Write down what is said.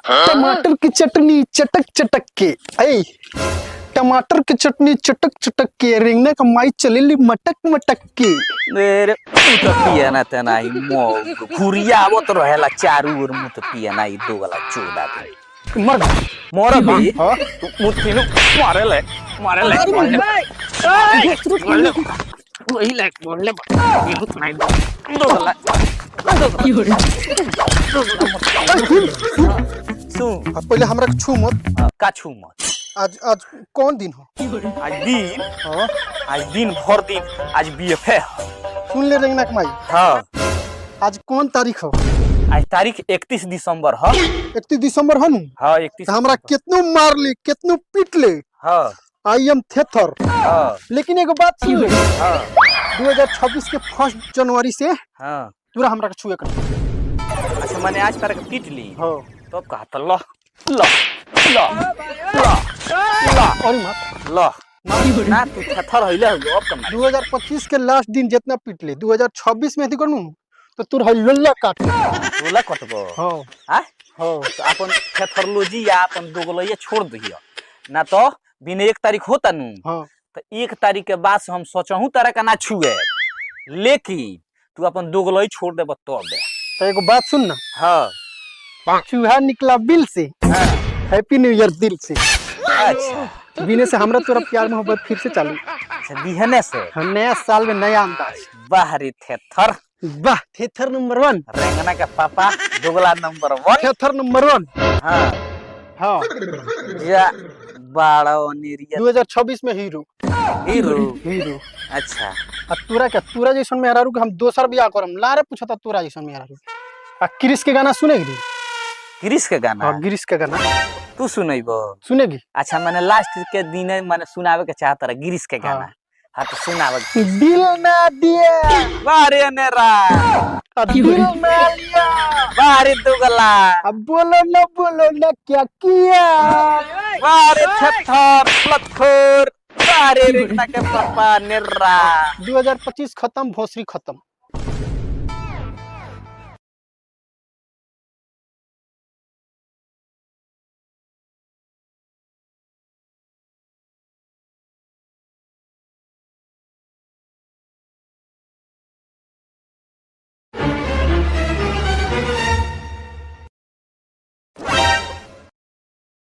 टमाटर की चटनी चटक चटक के। ऐ टमाटर की चटनी चटक चटक के, रेंगने का माई चलेली मटक मटक के। मेरे मुत पिया ना तना ही मो खुरिया वो तो रहेला चारू और मुत पिया ना ही दो वाला चोदा के मर मोरा भी हां तू मुत पीनु मारे ले वही लाइक बोल ले मुत नहीं दो वाला सु पहले हमरा के छू मत। का छू मत। आज आज कौन दिन हो? आज दिन भर दिन आज बीएफए सुन ले रेंगना के माई। हां आज कौन तारीख हो? आज तारीख 31 दिसंबर ह 31 दिसंबर हनु। हां 31 हमरा कितनो मार ले कितनो पीट ले। हां आई एम थेथर। हां लेकिन एगो बात सुन ले। हां 2026 के 1 जनवरी से हां पूरा हमरा के छुए कर। अच्छा माने आज तारीख पीट ली हां तब कहा त ल ल ल ल ल और मत ल ना तू थथर होइले हो अब कम 2025 के लास्ट दिन जितना पीट ले 2026 में अथी करनु तो तोर हल्ला काट बोला कटबो हां हां हां तो अपन थथरलोजी या अपन दोगलैया छोड़ दियो ना तो बिन 1 तारीख होता नु हां तो 1 तारीख के बाद से हम सोचहु तरह का ना छुए लेकिन तू अपन दोगलई छोड़ देब तो अब तो एगो बात सुन ना। हां चूहा निकला बिल से। हां हैप्पी न्यू ईयर दिल से। अच्छा बिने से हमरा तोरा प्यार मोहब्बत फिर से चालू। अच्छा बिहने से हम नया साल में नया अंदाज। बाहरी थेथर वाह थेथर नंबर 1 रेंगना का पापा दोगला नंबर 1 थेथर नंबर 1। हां हां या बाड़ा ओनिरिया 2026 में हीरो हीरो अच्छा तोरा जैसन में हरारू के हम दोसर बियाह करम लारे पूछता तोरा जैसन में हरारू। आ क्रिस के गाना सुनेगी? गिरीश के गाना हां गिरीश के गाना तू सुनैबो सुनेगी? अच्छा माने लास्ट के दिन माने सुनावे के चाहत रहा गिरीश के गाना। हां तो सुनावे दिल ना दिया बारे नेरा दिल ना लिया बारे दुगला अब बोलो ना क्या किया बारे थथर लखोर बारे रेखना के पापा नेरा 2025 खत्म भोसरी खत्म।